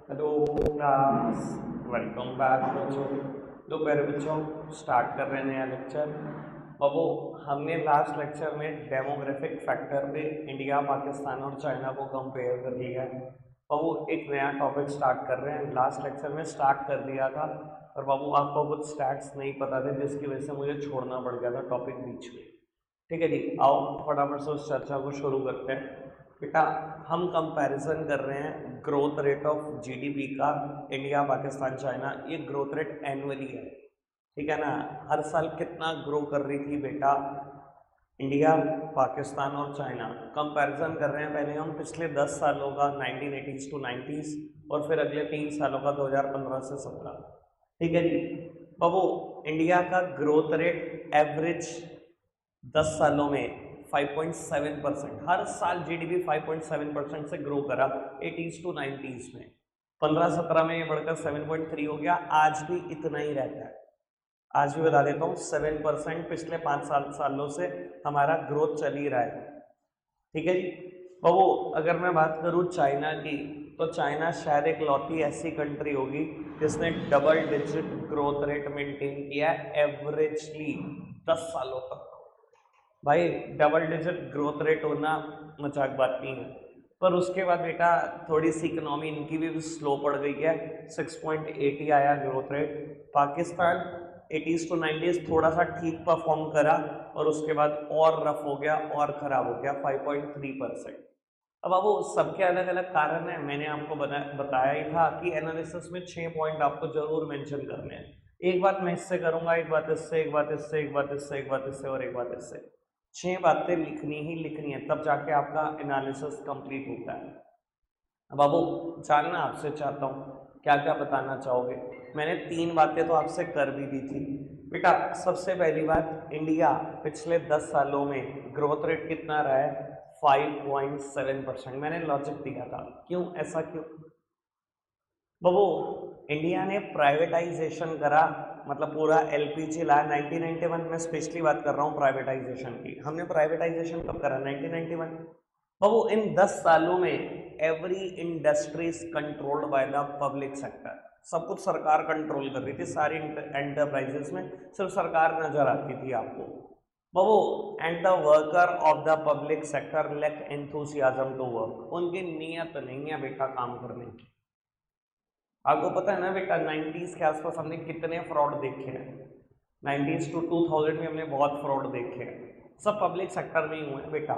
Hello class, welcome back बच्चों। तो प्यारे बच्चों, स्टार्ट कर रहे हैं नया लेक्चर। अब वो हमने लास्ट लेक्चर में डेमोग्राफिक फैक्टर पे इंडिया, पाकिस्तान और चाइना को कंपेयर कर लिया है। और वो एक नया टॉपिक स्टार्ट कर रहे हैं। लास्ट लेक्चर में स्टार्ट कर दिया था और बाबू आपको कुछ स्टैट्स नहीं पता थे, जिसकी वजह से मुझे छोड़ना पड़ गया था टॉपिक बीच में। ठीक है जी, आओ फटाफट से उस चर्चा को शुरू करते हैं। बेटा, हम कंपैरिजन कर रहे हैं ग्रोथ रेट ऑफ जीडीपी का। इंडिया, पाकिस्तान, चाइना, ये ग्रोथ रेट एनुअली है। ठीक है ना। हर साल कितना ग्रो कर रही थी बेटा इंडिया, पाकिस्तान और चाइना। कंपैरिजन कर रहे हैं पहले हम पिछले 10 सालों का 1980s टू 90s, और फिर अगले 3 सालों का 2015 से 17। ठीक है जी। बाबू, इंडिया का ग्रोथ रेट एवरेज 10 सालों में 5.7%। हर साल जीडीपी 5.7% से ग्रो करा 80s टू 90s में। 15-17 में ये बढ़कर 7.3 हो गया। आज भी इतना ही रहता है। आज भी बता देता हूँ, 7% पिछले 5 सालों से हमारा ग्रोथ चल ही रहा है। ठीक है जी। बाबू, अगर मैं बात करूँ चाइना की, तो चाइना शायद एक लौती ऐसी कंट्री होगी जिसने double digit growth rate maintain किया है एवरेजली 10 सालों तक। भाई, डबल डिजिट ग्रोथ रेट होना मजाक बात नहीं है। पर उसके बाद बेटा थोड़ी सी इकोनॉमी इनकी भी स्लो पड़ गई है। 6.8 ही आया growth rate. Pakistan 80s to 90s थोड़ा सा ठीक परफॉर्म करा, और उसके बाद और रफ हो गया और खराब हो गया 5.3%। अब वो सबके अलग अलग कारण है। मैंने आपको बताया ही था कि एनालिसिस में 6 पॉइंट आपको जरूर मेंशन करने हैं। एक बात मैं इससे करूंगा, एक बात इससे, एक बात इससे, एक बात इससे, एक बात इससे और एक बात इससे। 6 बातें लिखनी ही लिखनी है, तब जाके आपका एनालिसिस कंप्लीट होता है। अब बाबू, जानना आपसे चाहता हूँ क्या क्या बताना चाहोगे। मैंने 3 बातें तो आपसे कर भी दी थी बेटा। सबसे पहली बात, इंडिया पिछले 10 सालों में ग्रोथ रेट कितना रहा है? 5.7%। मैंने लॉजिक दिया था, क्यों ऐसा क्यों। बाबू, इंडिया ने प्राइवेटाइजेशन करा, मतलब पूरा एलपीजी लाया 1991 में। स्पेशली बात कर रहा हूँ प्राइवेटाइजेशन की। हमने प्राइवेटाइजेशन कब करा? 1991। बाबू, इन 10 सालों में every industry is controlled by the public sector. सब कुछ सरकार कंट्रोल कर रही थी। सारी एंटरप्राइजेस में सिर्फ सरकार नजर आती थी आपको। बाबू, and the worker of the public sector lack enthusiasm to work. उनकी नीयत नहीं है बेटा काम करने की। आपको पता है ना बेटा, 90s के आसपास हमने कितने फ्रॉड देखे हैं। 90s टू 2000 में हमने बहुत फ्रॉड देखे हैं। सब पब्लिक सेक्टर में ही हुए हैं बेटा।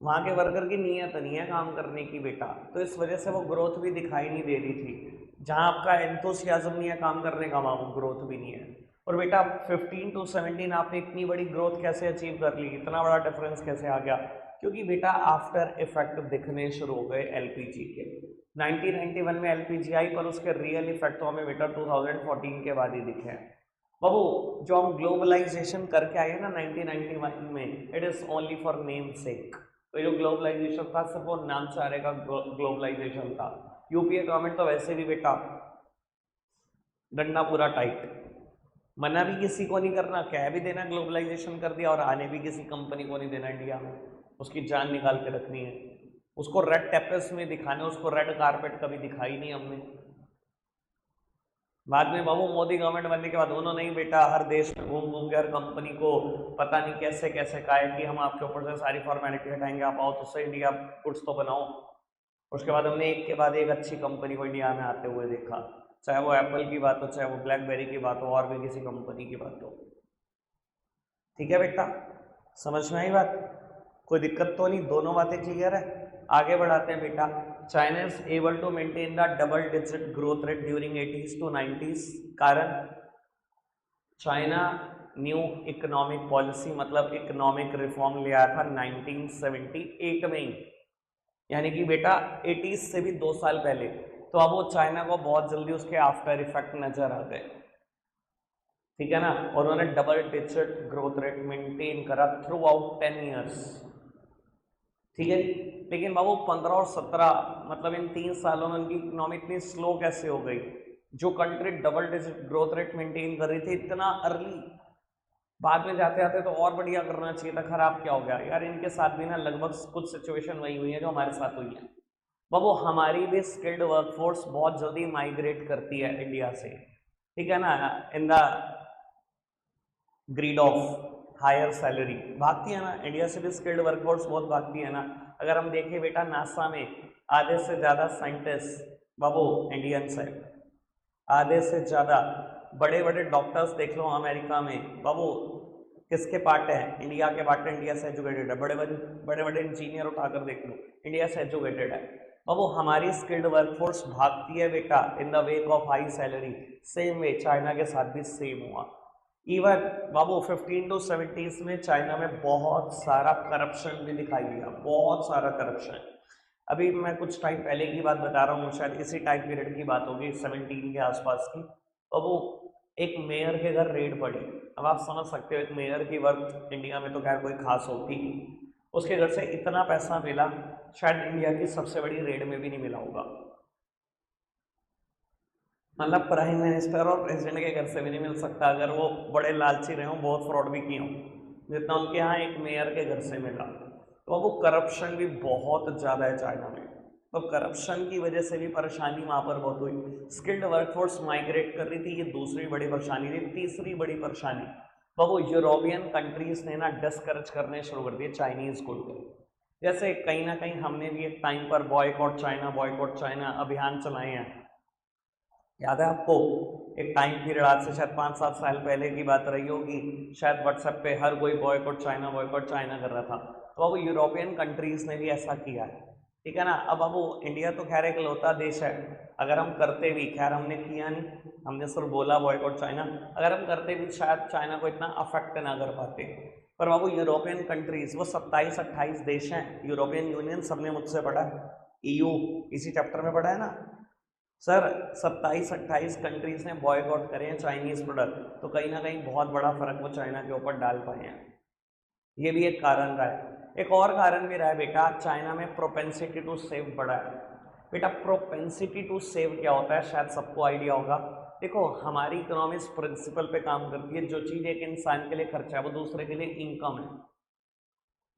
वहाँ के वर्कर की नीयत नहीं है काम करने की बेटा, तो इस वजह से वो ग्रोथ भी दिखाई नहीं दे रही थी। जहाँ आपका एंथुसियाज्म नहीं है काम करने का, वहाँ वो ग्रोथ भी नहीं है। और बेटा 15 टू 17 आपने इतनी बड़ी ग्रोथ कैसे अचीव कर ली? इतना बड़ा डिफरेंस कैसे आ गया? क्योंकि बेटा आफ्टर इफेक्ट दिखने शुरू हो गए एलपीजी के। 1991 में एलपीजी आई, पर उसके रियल इफेक्ट तो हमें बेटा 2014 के बाद ही दिखे हैं। बाबू, जो हम ग्लोबलाइजेशन करके आए हैं ना 1991 में, it is only for name सेक। तो जो ग्लोबलाइजेशन था सिर्फ वो नाम चारे का ग्लोबलाइजेशन था। यूपीए गवर्नमेंट तो वैसे भी बेटा डंडा पूरा टाइट। मना भी किसी को नहीं करना, कह भी देना ग्लोबलाइजेशन कर दिया, और आने भी किसी कंपनी को नहीं देना इंडिया में। उसकी जान निकाल के रखनी है। उसको रेड टेपेस में दिखाने, उसको रेड कारपेट कभी दिखाई नहीं हमने। बाद में बाबू मोदी गवर्नमेंट बनने के बाद उन्होंने ही बेटा हर देश में घूम घूम के हर कंपनी को पता नहीं कैसे कैसे कहा है कि हम आपके ऊपर से सारी फॉर्मेलिटी हटाएंगे, आप आओ तो सही, इंडिया गुड्स तो बनाओ। उसके बाद हमने एक के बाद एक अच्छी कंपनी को इंडिया में आते हुए देखा। चाहे वो एप्पल की बात हो, चाहे वो ब्लैकबेरी की बात हो, और भी किसी कंपनी की बात हो। ठीक है बेटा, समझ में आई बात? कोई दिक्कत तो नहीं, दोनों बातें क्लियर है। आगे बढ़ाते हैं बेटा। China is able to maintain the double digit growth rate during 80s to 90s। कारण, चाइना न्यू इकोनॉमिक पॉलिसी, मतलब इकोनॉमिक रिफॉर्म ले आया था 1978 में ही। यानी कि बेटा 80s से भी 2 साल पहले। तो अब वो चाइना को बहुत जल्दी उसके आफ्टर इफेक्ट नजर आ गए। ठीक है ना। और उन्होंने double digit growth rate maintain करा थ्रू आउट 10 ईयर्स। ठीक है। लेकिन बाबू 15 और 17, मतलब इन 3 सालों में उनकी इकोनॉमी इतनी स्लो कैसे हो गई? जो country double digit growth rate maintain कर रही थी इतना अर्ली, बाद में जाते जाते तो और बढ़िया करना चाहिए था। खराब क्या हो गया यार? इनके साथ भी ना लगभग कुछ सिचुएशन वही हुई है जो हमारे साथ हुई है। बाबू हमारी भी स्किल्ड वर्कफोर्स बहुत जल्दी माइग्रेट करती है इंडिया से, ठीक है ना, in the greed of higher salary भागती है ना, इंडिया से भी स्किल्ड वर्कफोर्स बहुत भागती है ना। अगर हम देखें बेटा, नासा में आधे से ज़्यादा साइंटिस्ट बाबू इंडियंस है, आधे से ज़्यादा बड़े बड़े डॉक्टर्स देख लो अमेरिका में बाबू, किसके पार्ट है, इंडिया के पार्ट है, इंडिया से एजुकेटेड है। बड़े बड़े इंजीनियर उठाकर देख लो, इंडिया से एजुकेटेड है बाबू। हमारी स्किल्ड वर्कफोर्स भागती है बेटा in the wake of high salary. Same way China के साथ भी सेम हुआ। इवन बाबू 15 to 70s में चाइना में बहुत सारा करप्शन भी दिखाई दिया, बहुत सारा करप्शन। अभी मैं कुछ टाइम पहले की बात बता रहा हूँ, शायद इसी टाइम पीरियड की बात होगी, 17 के आसपास की। अब वो एक मेयर के घर रेड पड़ी। अब आप समझ सकते हो एक मेयर की वर्क इंडिया में तो खैर कोई खास होती नहीं, उसके घर से इतना पैसा मिला शायद इंडिया की सबसे बड़ी रेड में भी नहीं मिला होगा। मतलब प्राइम मिनिस्टर और प्रेसिडेंट के घर से भी नहीं मिल सकता, अगर वो बड़े लालची रहे हों, बहुत फ्रॉड भी किए हों, जितना उनके यहाँ एक मेयर के घर से मिला। तो वो करप्शन भी बहुत ज़्यादा है चाइना में, तो करप्शन की वजह से भी परेशानी वहाँ पर बहुत हुई। स्किल्ड वर्कफोर्स माइग्रेट कर रही थी, ये दूसरी बड़ी परेशानी थी। तीसरी बड़ी परेशानी वो यूरोपियन कंट्रीज ने ना डिस्करेज करने शुरू कर दिए चाइनीज़ गुड को। जैसे कहीं ना कहीं हमने भी एक टाइम पर बॉयकॉट चाइना अभियान चलाए हैं, याद है आपको? एक टाइम पीरियड आज से शायद 5-7 साल पहले की बात रही होगी, शायद व्हाट्सएप पे हर कोई बॉयकॉट चाइना कर रहा था। तो अब यूरोपियन कंट्रीज ने भी ऐसा किया है, ठीक है ना। अब वो इंडिया तो खैर एक लौता देश है, अगर हम करते भी, खैर हमने किया नहीं, हमने सिर्फ बोला बॉयकॉट चाइना, अगर हम करते भी शायद चाइना को इतना अफेक्ट ना कर पाते। पर बाबू यूरोपियन कंट्रीज, वो 27-28 देश हैं, यूरोपियन यूनियन, सबने मुझसे पढ़ा है, EU इसी चैप्टर में पढ़ा है ना सर। 27-28 कंट्रीज ने बॉयकॉट करे हैं चाइनीज प्रोडक्ट, तो कहीं ना कहीं बहुत बड़ा फर्क वो चाइना के ऊपर डाल पाए हैं। ये भी एक कारण रहा है। एक और कारण भी रहा है बेटा, चाइना में प्रोपेंसिटी टू सेव बढ़ा है। बेटा प्रोपेंसिटी टू सेव क्या होता है, शायद सबको आइडिया होगा। देखो हमारी इकोनॉमिक्स प्रिंसिपल पे काम करती है, जो चीज़ एक इंसान के लिए खर्चा है वो दूसरे के लिए इनकम है,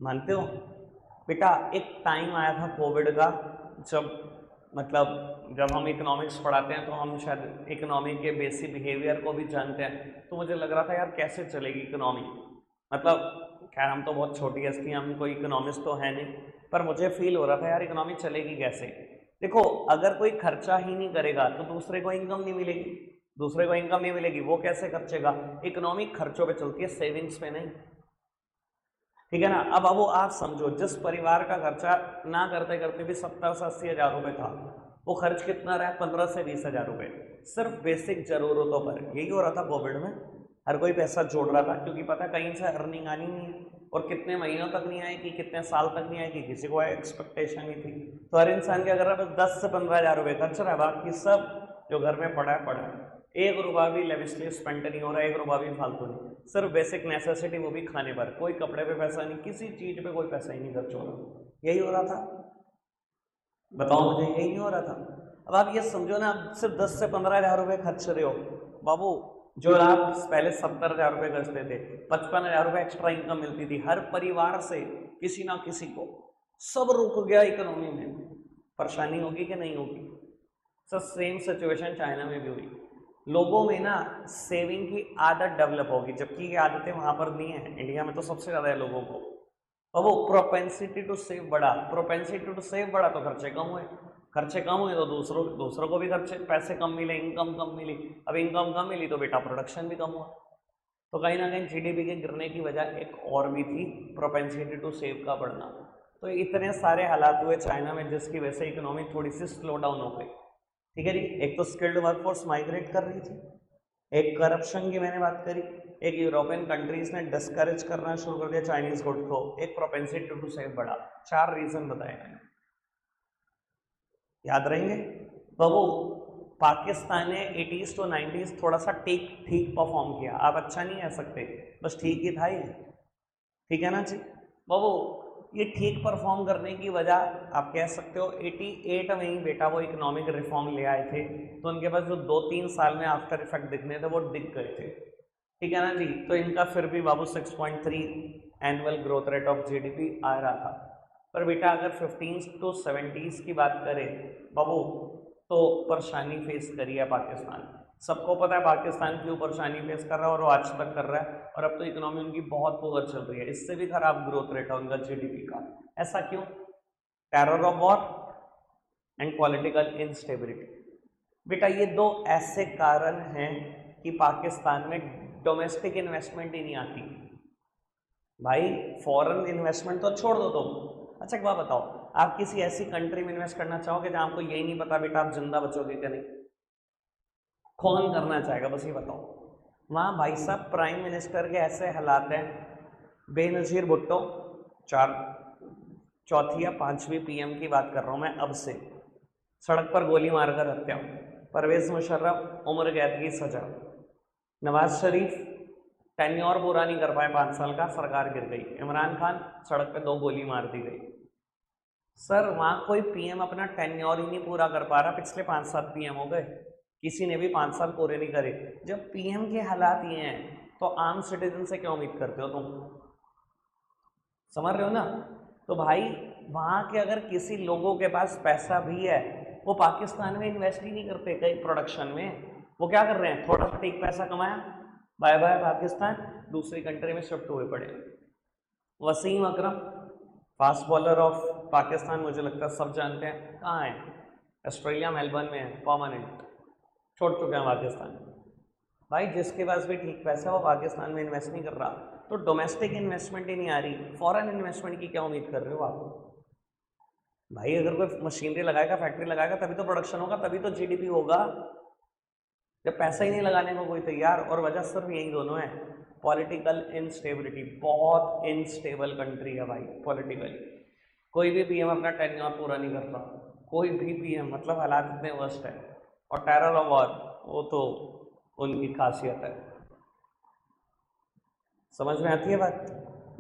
मानते हो? बेटा एक टाइम आया था कोविड का, जब हम इकोनॉमिक्स पढ़ाते हैं तो हम शायद इकोनॉमी के बेसिक बिहेवियर को भी जानते हैं। तो मुझे लग रहा था यार कैसे चलेगी इकोनॉमी, खैर हम तो बहुत छोटी हस्ती हैं, हम कोई इकोनॉमिस्ट तो है नहीं, पर मुझे फील हो रहा था यार इकोनॉमी चलेगी कैसे। देखो अगर कोई खर्चा ही नहीं करेगा तो दूसरे को इनकम नहीं मिलेगी, वो कैसे खर्चेगा? इकोनॉमी खर्चों पे चलती है, सेविंग्स पे नहीं, ठीक है ना। अब वो आप समझो, जिस परिवार का खर्चा ना करते करते भी 70 से 80 हज़ार रुपये था, वो खर्च कितना रहा है? 15 से 20 हज़ार रुपये, सिर्फ बेसिक जरूरतों पर। यही हो रहा था कोविड में, हर कोई पैसा जोड़ रहा था, क्योंकि पता कहीं से अर्निंग आनी नहीं है, और कितने महीनों तक नहीं आएगी, कितने साल तक नहीं आएगी, किसी को एक्सपेक्टेशन नहीं थी। तो हर इंसान क्या कर रहा है, बस 10 से 15 हज़ार रुपये खर्च रहा है, बाकी सब जो घर में पड़ा है, 1 रुपया भी लेविशली स्पेंड नहीं हो रहा है, 1 रुपया भी फालतू नहीं, सिर्फ बेसिक नेसेसिटी, वो भी खाने पर, कोई कपड़े पे पैसा नहीं, किसी चीज़ पे कोई पैसा ही नहीं खर्च हो रहा। यही हो रहा था, बताओ मुझे, यही नहीं हो रहा था? अब आप ये समझो ना, आप सिर्फ 10 से 15 हज़ार रुपये खर्च रहे हो बाबू, जो आप पहले 70 हज़ार रुपये खर्चते थे, 55 हज़ार रुपये एक्स्ट्रा इनकम मिलती थी हर परिवार से, किसी ना किसी को, सब रुक गया इकोनॉमी में। परेशानी होगी कि नहीं होगी? सर सेम सिचुएशन चाइना में भी हुई, लोगों में ना सेविंग की आदत डेवलप होगी, जबकि ये आदतें वहाँ पर नहीं है, इंडिया में तो सबसे ज़्यादा है लोगों को। और वो प्रोपेंसिटी टू सेव बढ़ा तो खर्चे कम हुए तो दूसरों को भी पैसे कम मिले, इनकम कम मिली। अब इनकम कम मिली तो बेटा प्रोडक्शन भी कम हुआ। तो कहीं ना कहीं GDP के गिरने की वजह एक और भी थी, प्रोपेंसिटी टू सेव का बढ़ना। तो इतने सारे हालात हुए चाइना में, जिसकी वजह से इकोनॉमी थोड़ी सी स्लो डाउन हो गई, ठीक है जी। एक तो स्किल्ड वर्कफोर्स माइग्रेट कर रही थी, एक करप्शन की मैंने बात करी, एक यूरोपियन कंट्रीज ने डिस्करेज करना शुरू कर दिया चाइनीज गुड को, एक प्रोपेंसिटी टू सेव बढ़ा। 4 रीजन बताए मैंने, याद रहेंगे? तो वो पाकिस्तान ने 80s to 90s थोड़ा सा ठीक परफॉर्म किया, आप अच्छा नहीं कह सकते, बस ठीक ही था ये, ठीक है ना जी। वो ये ठीक परफॉर्म करने की वजह आप कह सकते हो 88 में ही बेटा वो इकोनॉमिक रिफॉर्म ले आए थे, तो उनके पास जो 2-3 साल में आफ्टर इफेक्ट दिखने थे वो दिख गए थे, ठीक है ना जी। तो इनका फिर भी बाबू 6.3 annual growth rate of GDP आ रहा था। पर बेटा अगर 15 to 70s की बात करें बाबू, तो परेशानी फेस करी है पाकिस्तान। सबको पता है पाकिस्तान क्यों परेशानी फेस कर रहा है, और वो आज तक कर रहा है, और अब तो इकोनॉमी उनकी बहुत पुअर चल रही है, इससे भी खराब ग्रोथ रेट है उनका जीडीपी का। ऐसा क्यों? Terror of war and political instability. बेटा ये दो ऐसे कारण हैं कि पाकिस्तान में डोमेस्टिक इन्वेस्टमेंट ही नहीं आती। भाई फॉरेन इन्वेस्टमेंट तो छोड़ दो तुम। अच्छा एक बात बताओ, आप किसी ऐसी कंट्री में इन्वेस्ट करना चाहोगे जहां आपको यही नहीं पता बेटा आप जिंदा बचोगे क्या नहीं? कौन करना चाहेगा, बस ये बताओ। वहां भाई साहब प्राइम मिनिस्टर के ऐसे हालात हैं, बेनजीर भुट्टो चौथी या पांचवी पीएम की बात कर रहा हूं मैं अब से, सड़क पर गोली मारकर हत्या। परवेज मुशर्रफ उम्र कैद की सजा। नवाज शरीफ टेन्योर पूरा नहीं कर पाए 5 साल का, सरकार गिर गई। इमरान खान सड़क पे 2 गोली मार दी गई। सर वहां कोई पीएम अपना टेन्योर ही नहीं पूरा कर पा रहा, पिछले 5-7 पीएम हो गए, किसी ने भी 5 साल पूरे नहीं करे। जब पीएम के हालात ये हैं तो आम सिटीजन से क्या उम्मीद करते हो तुम? समझ रहे हो ना? तो भाई वहां के अगर किसी लोगों के पास पैसा भी है, वो पाकिस्तान में इन्वेस्ट ही नहीं करते कई प्रोडक्शन में। वो क्या कर रहे हैं, थोड़ा सा एक पैसा कमाया, बाय बाय पाकिस्तान, दूसरी कंट्री में शिफ्ट हुए पड़े। वसीम अकरम फास्ट बॉलर ऑफ पाकिस्तान, मुझे लगता है सब जानते हैं, कहाँ है? ऑस्ट्रेलिया मेलबर्न में है, परमानेंट, छोड़ चुके हैं पाकिस्तान। भाई जिसके पास भी ठीक पैसा है वो पाकिस्तान में इन्वेस्ट नहीं कर रहा, तो डोमेस्टिक इन्वेस्टमेंट ही नहीं आ रही, फॉरेन इन्वेस्टमेंट की क्या उम्मीद कर रहे हो आप? भाई अगर कोई मशीनरी लगाएगा, फैक्ट्री लगाएगा, तभी तो प्रोडक्शन होगा, तभी तो जीडीपी होगा। जब पैसा ही नहीं लगाने को कोई तैयार, और वजह सिर्फ यही दोनों है, पॉलिटिकल इंस्टेबिलिटी। बहुत इनस्टेबल कंट्री है भाई पॉलिटिकली। कोई भी पीएम अपना टेन्योर पूरा नहीं करता, कोई भी पीएम, मतलब हालात इतने वर्स्ट है। और टेरर ऑफ वॉर, वो तो उनकी खासियत है। समझ में आती है बात?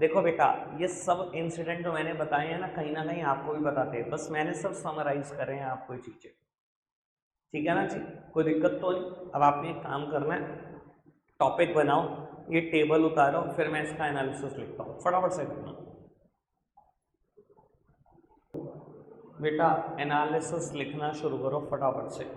देखो बेटा ये सब इंसिडेंट जो मैंने बताए हैं ना कहीं आपको भी बताते हैं, बस मैंने सब समराइज करे हैं आपको चीज़ें। ठीक है ना जी, कोई दिक्कत तो नहीं। अब आपने एक काम करना है, टॉपिक बनाओ, ये टेबल उतारो, फिर मैं इसका एनालिसिस लिखता हूँ, फटाफट से करना बेटा। एनालिसिस लिखना शुरू करो फटाफट से।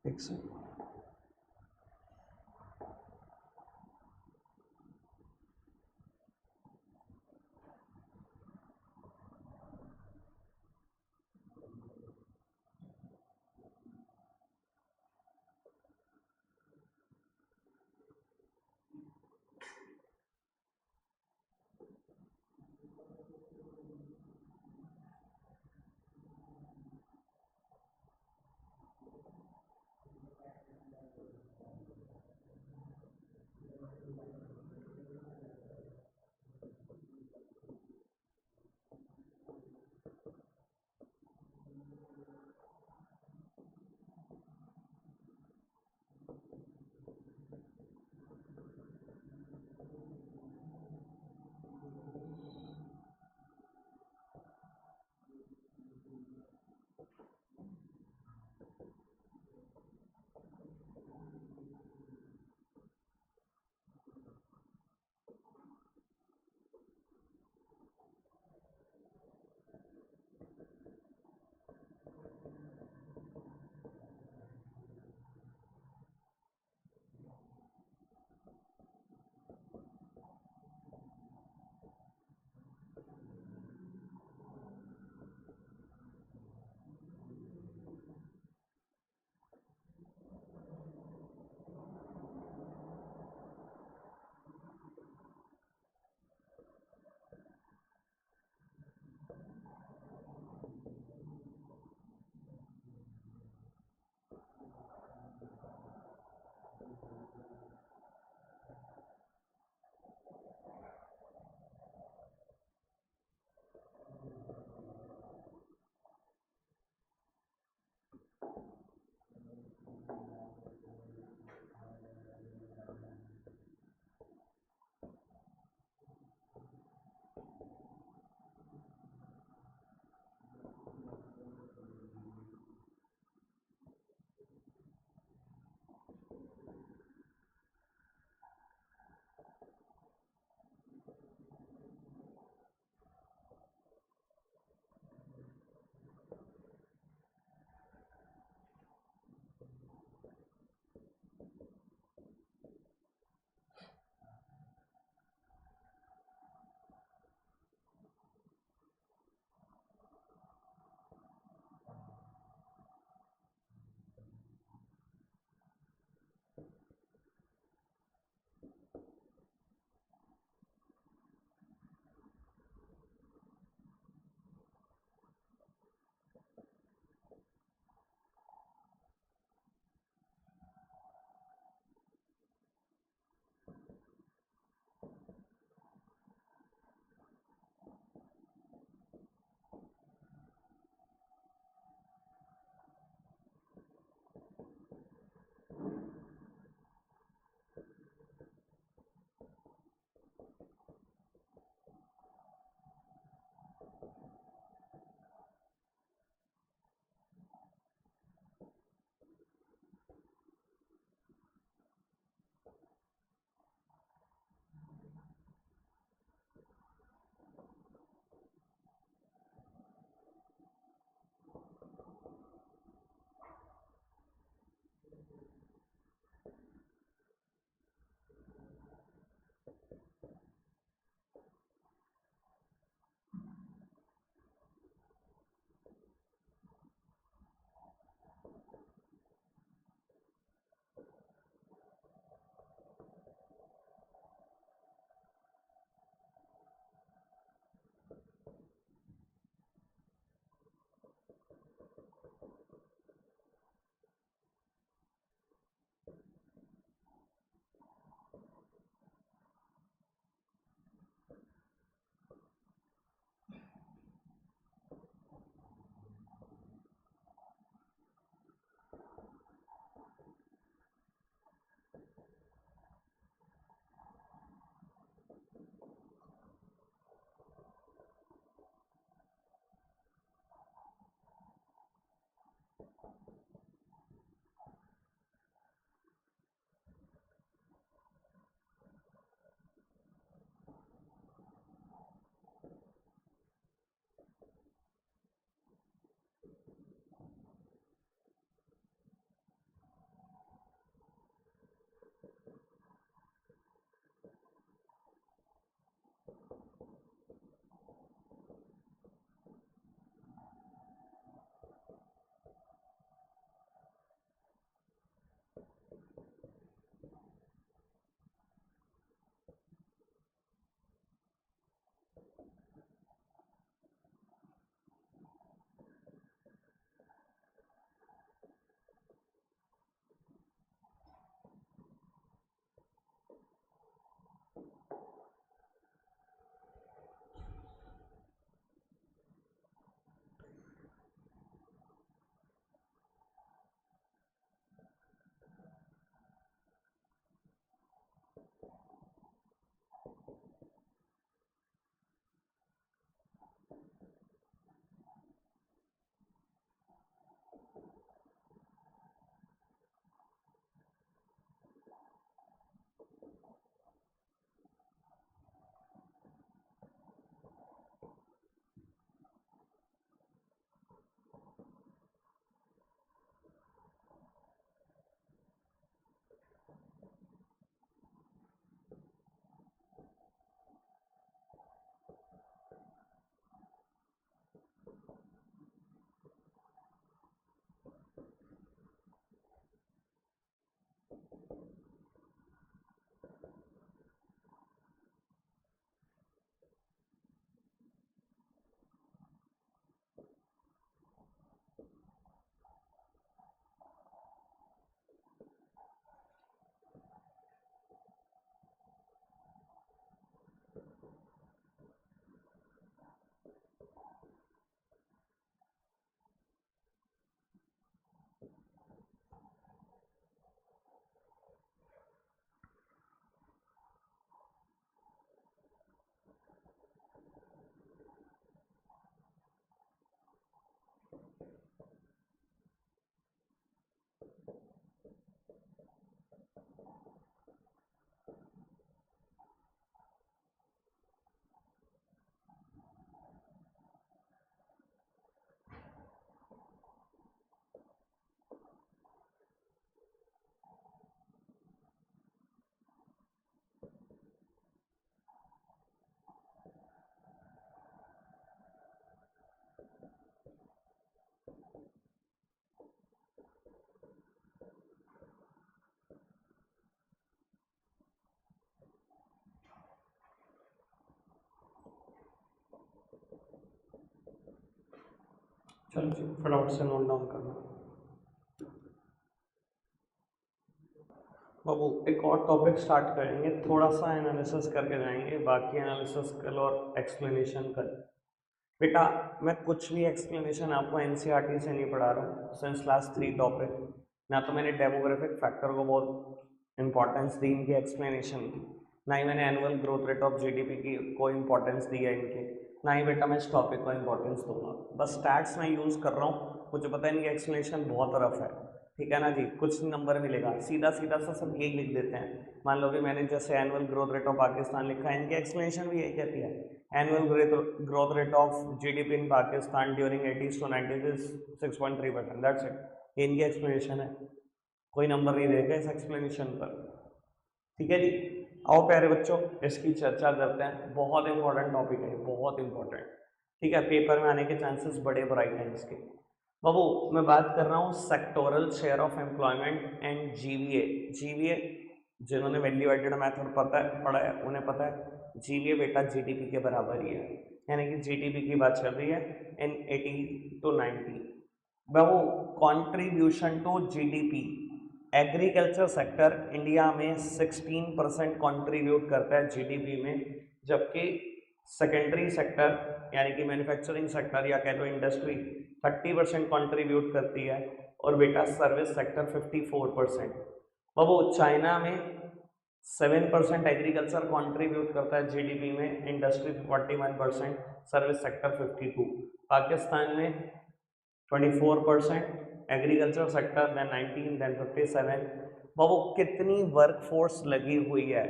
एक सेकंड। चलो जी फटाफट से नोट डाउन करना बाबू। एक और टॉपिक स्टार्ट करेंगे, थोड़ा सा एनालिसिस करके जाएंगे, बाकी एनालिसिस कल और एक्सप्लेनेशन कल। बेटा मैं कुछ भी एक्सप्लेनेशन आपको एनसीईआरटी से नहीं पढ़ा रहा हूँ सिंस लास्ट 3 टॉपिक। ना तो मैंने डेमोग्राफिक फैक्टर को बहुत इंपॉर्टेंस दी इनकी एक्सप्लेनेशन की, ना ही मैंने annual growth rate of GDP की को इंपॉर्टेंस दी है इनके, ना ही बेटा मैं इस टॉपिक को इंपॉर्टेंस दूंगा। बस स्टैट्स मैं यूज़ कर रहा हूँ, मुझे पता है इनकी एक्सप्लेनेशन बहुत रफ है, ठीक है ना जी। कुछ नंबर मिलेगा, सीधा सीधा सा सब यही लिख देते हैं। मान लो कि मैंने जैसे annual growth rate of Pakistan लिखा है, इनकी एक्सप्लेनेशन भी यही कहती है, annual growth rate of GDP in Pakistan during 80s to 90s is 6.3%, that's it. ये इनकी एक्सप्लेनेशन है, कोई नंबर नहीं देगा इस एक्सप्लेनेशन पर, ठीक है जी। आओ प्यारे बच्चों इसकी चर्चा करते हैं, बहुत इंपॉर्टेंट टॉपिक है, बहुत इंपॉर्टेंट, ठीक है। पेपर में आने के चांसेस बड़े ब्राइट हैं इसके। बाबू मैं बात कर रहा हूँ sectoral share of employment and GVA. GVA जिन्होंने वैल्यू एडेड मेथड पढ़ा है उन्हें पता है, जीवीए बेटा जीडीपी के बराबर ही है, यानी कि जीडीपी की बात चल रही है इन 80 to 90। बाबू contribution to GDP, agriculture sector India में 16% कॉन्ट्रीब्यूट करता है जीडीपी में, जबकि सेकेंडरी सेक्टर यानी कि मैन्युफैक्चरिंग सेक्टर या कह लो इंडस्ट्री 30% कॉन्ट्रीब्यूट करती है, और बेटा सर्विस सेक्टर 54%। बाबू चाइना में 7% एग्रीकल्चर कॉन्ट्रीब्यूट करता है जीडीपी में, इंडस्ट्री 41%, सर्विस सेक्टर 52। पाकिस्तान में 24%, एग्रीकल्चर सेक्टर देन 19, देन 57। बाबू कितनी वर्कफोर्स लगी हुई है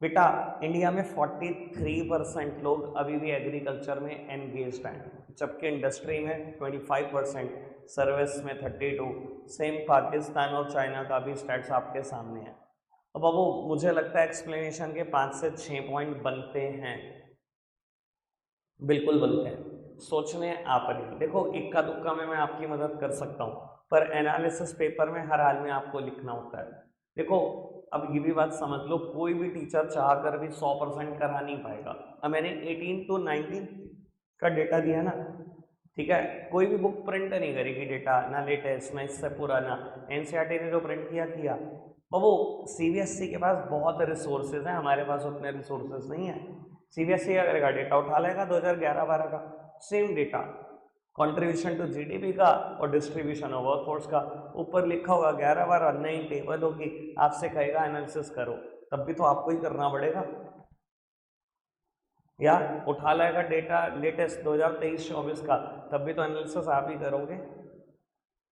बेटा, इंडिया में 43% लोग अभी भी एग्रीकल्चर में एंगेज्ड हैं, जबकि इंडस्ट्री में 25%, सर्विस में 32। सेम पाकिस्तान और चाइना का भी स्टैट्स आपके सामने है। अब बाबू मुझे लगता है एक्सप्लेनेशन के 5 से 6 पॉइंट बनते हैं, बिल्कुल बनते हैं, सोचने आप नहीं। देखो इक्का दुक्का में मैं आपकी मदद कर सकता हूँ, पर एनालिसिस पेपर में हर हाल में आपको लिखना होता है। देखो अब ये भी बात समझ लो, कोई भी टीचर चाह कर भी 100% करा नहीं पाएगा। अब मैंने 18 to 19 का डेटा दिया ना, ठीक है, कोई भी बुक प्रिंट नहीं करेगी डेटा, ना लेटेस्ट ना इससे पुराना, एनसीईआरटी ने जो प्रिंट किया। और वो सीबीएसई के पास बहुत रिसोर्सेज हैं, हमारे पास उतने रिसोर्सेज नहीं है। सीबीएसई क्या करेगा, डेटा उठा लेगा 2011-12 का same data, contribution to GDP का और डिस्ट्रीब्यूशन ऑफ वर्कफोर्स का, ऊपर लिखा होगा 11-12, नई टेबल होगी, आपसे कहेगा एनालिसिस करो, तब भी तो आपको ही करना पड़ेगा, या उठा लाएगा डेटा लेटेस्ट 2023-24 का, तब भी तो एनालिसिस आप ही करोगे।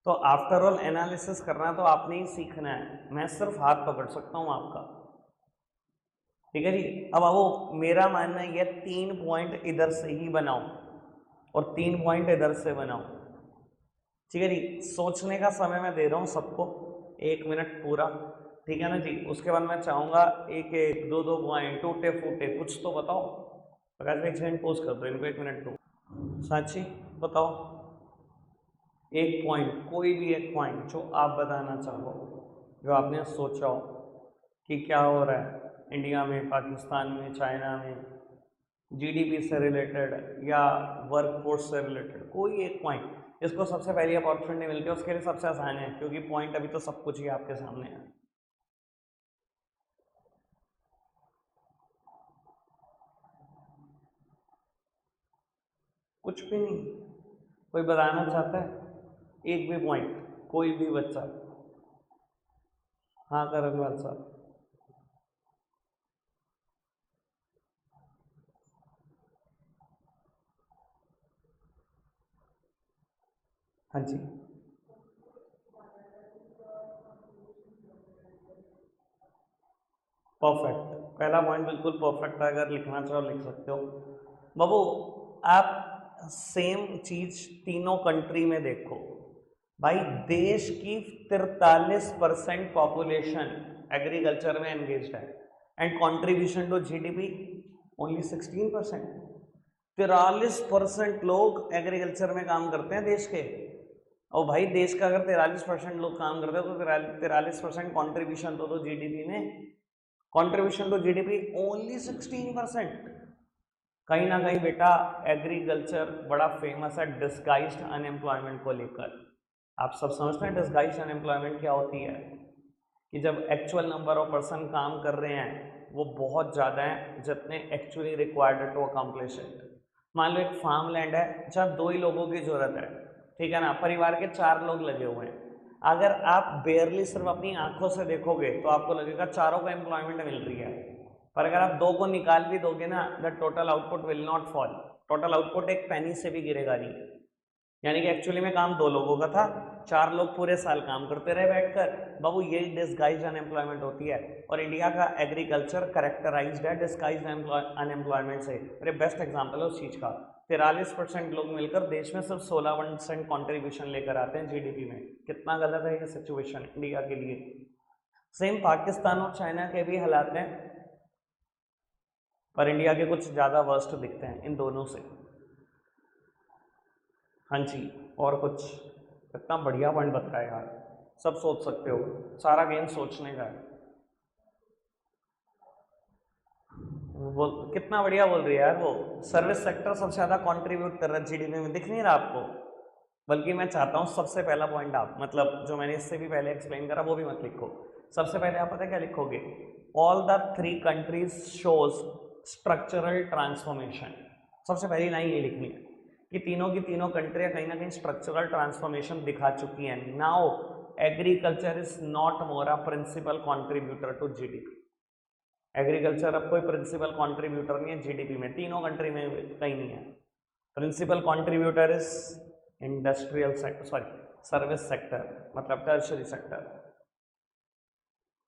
तो आफ्टर ऑल एनालिसिस करना तो आपने ही सीखना है, मैं सिर्फ हाथ पकड़ सकता हूँ आपका, ठीक है जी। अब वो मेरा मानना है 3 पॉइंट इधर से ही बनाओ और 3 पॉइंट इधर से बनाओ, ठीक है जी। सोचने का समय मैं दे रहा हूँ सबको, 1 मिनट पूरा, ठीक है ना जी। उसके बाद मैं चाहूँगा एक एक 2-2 पॉइंट टूटे फूटे कुछ तो बताओ। प्रकाश भाई 1 सेकंड पोज कर दो, इनको 1 मिनट दो। साक्षी बताओ एक पॉइंट, कोई भी एक पॉइंट जो आप बताना चाहो, जो आपने सोचा हो कि क्या हो रहा है इंडिया में, पाकिस्तान में, चाइना में, जीडीपी से रिलेटेड या वर्कफोर्स से रिलेटेड, कोई एक पॉइंट जिसको सबसे पहली अपॉर्चुनिटी मिलती है उसके लिए सबसे आसान है, क्योंकि पॉइंट अभी तो सब कुछ ही आपके सामने है। कुछ भी नहीं, कोई बताना चाहता है एक भी पॉइंट, कोई भी बच्चा। हाँ करण साहब। हाँ जी परफेक्ट, पहला पॉइंट बिल्कुल परफेक्ट है, अगर लिखना चाहो लिख सकते हो। बाबू आप सेम चीज तीनों कंट्री में देखो भाई, देश की 43% पॉपुलेशन एग्रीकल्चर में एंगेज्ड है and contribution to GDP only 16%। 43% लोग एग्रीकल्चर में काम करते हैं देश के, और भाई देश का अगर 43% लोग काम करते हैं तो 43% कॉन्ट्रीब्यूशन तो जीडीपी में, कंट्रीब्यूशन टू जीडीपी ओनली 16%। कहीं ना कहीं बेटा एग्रीकल्चर बड़ा फेमस है डिस्गाइज्ड अनएम्प्लॉयमेंट को लेकर। आप सब समझते हैं डिस्गाइज्ड अनएम्प्लॉयमेंट क्या होती है, कि जब एक्चुअल नंबर ऑफ पर्सन काम कर रहे हैं वो बहुत ज़्यादा हैं जितने actually required to accomplish it. मान लो एक फार्म लैंड है जहाँ 2 ही लोगों की जरूरत है, ठीक है ना, परिवार के 4 लोग लगे हुए हैं। अगर आप बेयरली सिर्फ अपनी आंखों से देखोगे तो आपको लगेगा चारों को एम्प्लॉयमेंट मिल रही है, पर अगर आप 2 को निकाल भी दोगे ना, the total output will not fall. Total output एक पेनी से भी गिरेगा नहीं। यानी कि एक्चुअली में काम 2 लोगों का था, 4 लोग पूरे साल काम करते रहे बैठकर। बाबू यही डिस्गाइज अनएम्प्लॉयमेंट होती है, और इंडिया का एग्रीकल्चर करेक्टराइज्ड है डिस्गाइज अनएम्प्लॉयमेंट से। मेरे बेस्ट एग्जांपल है उस चीज़ का। 43% लोग मिलकर देश में सिर्फ 16% कॉन्ट्रीब्यूशन लेकर आते हैं जीडीपी में। कितना गलत है ये सिचुएशन इंडिया के लिए। सेम पाकिस्तान और चाइना के भी हालात हैं, पर इंडिया के कुछ ज़्यादा वर्स्ट दिखते हैं इन दोनों से। हाँ जी, और कुछ? इतना बढ़िया पॉइंट बताया यार, सब सोच सकते हो, सारा गेम सोचने का है। वो कितना बढ़िया बोल रही है यार, वो सर्विस सेक्टर सबसे ज़्यादा कंट्रीब्यूट कर रहा है जीडीपी में, दिख नहीं रहा आपको? बल्कि मैं चाहता हूँ सबसे पहला पॉइंट आप, मतलब जो मैंने इससे भी पहले एक्सप्लेन करा वो भी मत लिखो। सबसे पहले आप पता है क्या लिखोगे? All the 3 countries shows structural transformation. सबसे पहली लाइन ये लिखनी है कि तीनों की तीनों कंट्रियां कहीं ना कहीं स्ट्रक्चरल ट्रांसफॉर्मेशन दिखा चुकी हैं। Now agriculture is not more a principal contributor to GDP. Agriculture अब कोई प्रिंसिपल कॉन्ट्रीब्यूटर नहीं है जीडीपी में, तीनों कंट्री में कहीं नहीं है। Principal contributor is industrial sector, sorry service sector, मतलब टर्शरी सेक्टर।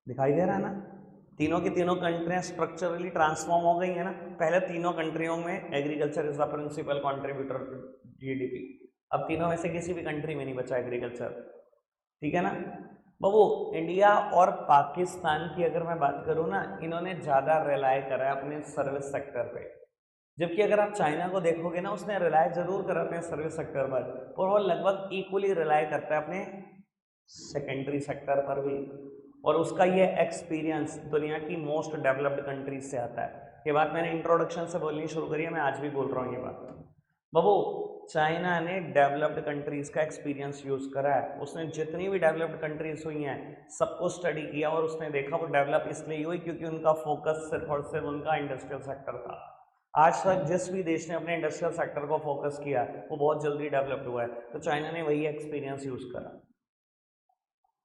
दिखाई दे रहा है ना? तीनों की तीनों कंट्रियां स्ट्रक्चरली ट्रांसफॉर्म हो गई है ना। पहले तीनों कंट्रियों में agriculture is the principal contributor to GDP, अब तीनों में से किसी भी कंट्री में नहीं बचा एग्रीकल्चर, ठीक है ना बाबू। इंडिया और पाकिस्तान की अगर मैं बात करूँ ना, इन्होंने ज़्यादा रिलाय करा है अपने सर्विस सेक्टर पे, जबकि अगर आप चाइना को देखोगे ना, उसने रिलाय जरूर करा अपने सर्विस सेक्टर पर वो लगभग इक्वली रिलाय करता है अपने सेकेंडरी सेक्टर पर भी। और उसका ये एक्सपीरियंस दुनिया की मोस्ट डेवलप्ड कंट्रीज से आता है। ये बात मैंने इंट्रोडक्शन से बोलनी शुरू करी है, मैं आज भी बोल रहा हूँ ये बात। बाबू चाइना ने डेवलप्ड कंट्रीज का एक्सपीरियंस यूज करा है। उसने जितनी भी डेवलप्ड कंट्रीज हुई हैं सबको स्टडी किया, और उसने देखा वो डेवलप इसलिए हुई क्योंकि उनका फोकस सिर्फ और सिर्फ उनका इंडस्ट्रियल सेक्टर था। आज तक जिस भी देश ने अपने इंडस्ट्रियल सेक्टर को फोकस किया वो बहुत जल्दी डेवलप्ड हुआ है, तो चाइना ने वही एक्सपीरियंस यूज करा।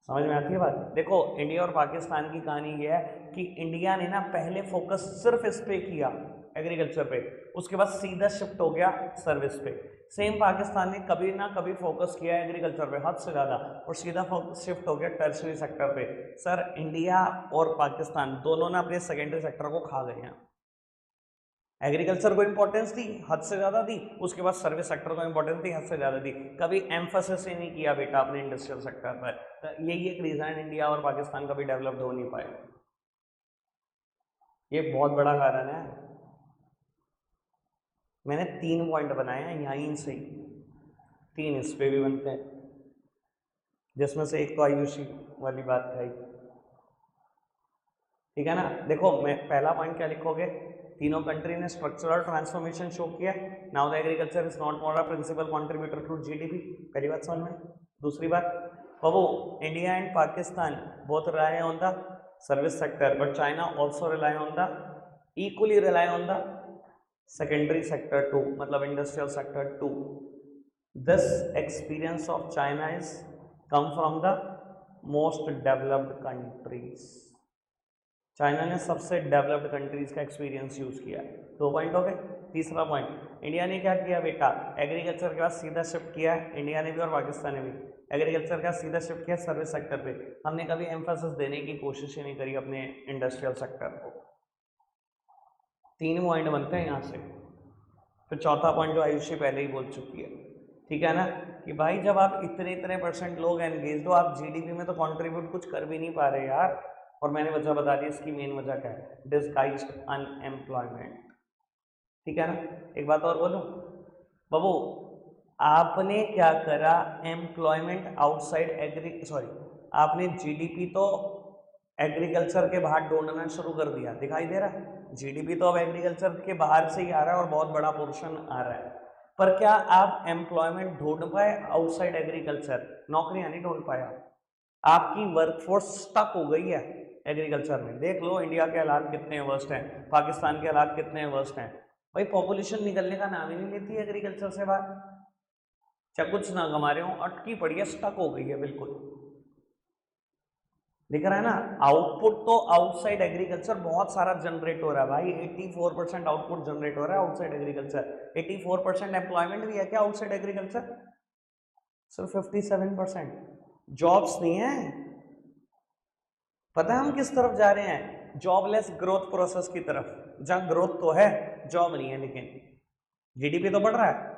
समझ में आती है बात? देखो इंडिया और पाकिस्तान की कहानी ये है कि इंडिया ने ना पहले फोकस सिर्फ इस पे किया, एग्रीकल्चर पे, उसके बाद सीधा शिफ्ट हो गया सर्विस पे। सेम पाकिस्तान ने कभी ना कभी फोकस किया एग्रीकल्चर पे हद से ज़्यादा, और सीधा शिफ्ट हो गया टर्शरी सेक्टर पे। सर इंडिया और पाकिस्तान दोनों ना अपने सेकेंडरी सेक्टर को खा गए हैं। एग्रीकल्चर को इंपॉर्टेंस दी हद से ज़्यादा दी, उसके बाद सर्विस सेक्टर को इंपॉर्टेंस दी हद से ज़्यादा दी, कभी एम्फोसिस ही नहीं किया बेटा अपने इंडस्ट्रियल सेक्टर पर। तो यही एक रीज़न है इंडिया और पाकिस्तान कभी डेवलप्ड हो नहीं पाए, ये बहुत बड़ा कारण है। मैंने 3 पॉइंट बनाए हैं यहीं से, 3 इस पे भी बनते हैं, जिसमें से एक तो आयुषी वाली बात है, ठीक है ना। देखो मैं पहला पॉइंट क्या लिखोगे? तीनों कंट्री ने स्ट्रक्चरल ट्रांसफॉर्मेशन शो किया। Now the agriculture is not more a principal contributor to GDP. पहली बात समझ में। दूसरी बात, बाबू India and Pakistan both rely on the service sector, but China also rely on the equally rely on the secondary sector too, मतलब industrial sector too. This experience of China is come from the most developed countries. China ने सबसे developed countries का experience use किया है। 2 point हो गए। तीसरा point, India ने क्या किया बेटा? एग्रीकल्चर के बाद सीधा शिफ्ट किया है, इंडिया ने भी और पाकिस्तान ने भी एग्रीकल्चर का सीधा शिफ्ट किया सर्विस सेक्टर पे। हमने कभी एम्फेसिस देने की कोशिश ही नहीं करी अपने इंडस्ट्रियल सेक्टर को। 3 पॉइंट बनते हैं यहाँ से। फिर चौथा पॉइंट जो आयुषी पहले ही बोल चुकी है, ठीक है ना, कि भाई जब आप इतने % लोग एंगेज हो, आप जीडीपी में तो कंट्रीब्यूट कुछ कर भी नहीं पा रहे यार। और मैंने वजह बता दी, इसकी मेन वजह क्या है? डिस्गाइज्ड अनएम्प्लॉयमेंट, ठीक है ना। एक बात और बोलूं बाबू, आपने क्या करा? एम्प्लॉयमेंट आउटसाइड आपने जीडीपी तो एग्रीकल्चर के बाहर ढूंढना शुरू कर दिया, दिखाई दे रहा है। जीडीपी तो अब एग्रीकल्चर के बाहर से ही आ रहा है और बहुत बड़ा पोर्शन आ रहा है। पर क्या आप एम्प्लॉयमेंट ढूंढ पाए आउटसाइड एग्रीकल्चर? नौकरियां नहीं ढूंढ पाया। आपकी वर्कफोर्स स्टक हो गई है एग्रीकल्चर में। देख लो इंडिया के हालात कितने वर्स्ट हैं, पाकिस्तान के हालात कितने वर्स्ट हैं। भाई पॉपुलेशन निकलने का नाम ही नहीं लेती है एग्रीकल्चर से बाहर। चाहे कुछ ना कमा रहे हो, अटकी पड़ी है, स्टक हो गई है बिल्कुल। दिख रहा है ना, आउटपुट तो आउटसाइड एग्रीकल्चर बहुत सारा जनरेट हो रहा है भाई। 84% आउटपुट जनरेट हो रहा है आउटसाइड एग्रीकल्चर। 84% एम्प्लॉयमेंट भी है क्या आउटसाइड एग्रीकल्चर? सिर्फ 57%। जॉब्स नहीं है। पता है हम किस तरफ जा रहे हैं? जॉबलेस ग्रोथ प्रोसेस की तरफ, जहां ग्रोथ तो है, जॉब नहीं है। लेकिन जीडीपी तो बढ़ रहा है,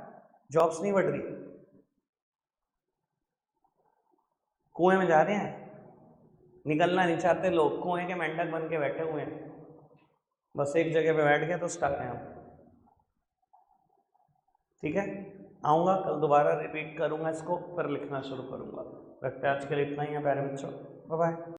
जॉब्स नहीं बढ़ रही। कुएं में जा रहे हैं, निकलना नहीं चाहते लोग, कुएं के मेंढक बन के बैठे हुए हैं। बस एक जगह पे बैठ गए तो स्टक हैं हम। ठीक है, आऊँगा कल दोबारा रिपीट करूँगा इसको, फिर लिखना शुरू करूँगा। रखते आज के लिए इतना ही है प्यारे बच्चों, बाय बाय।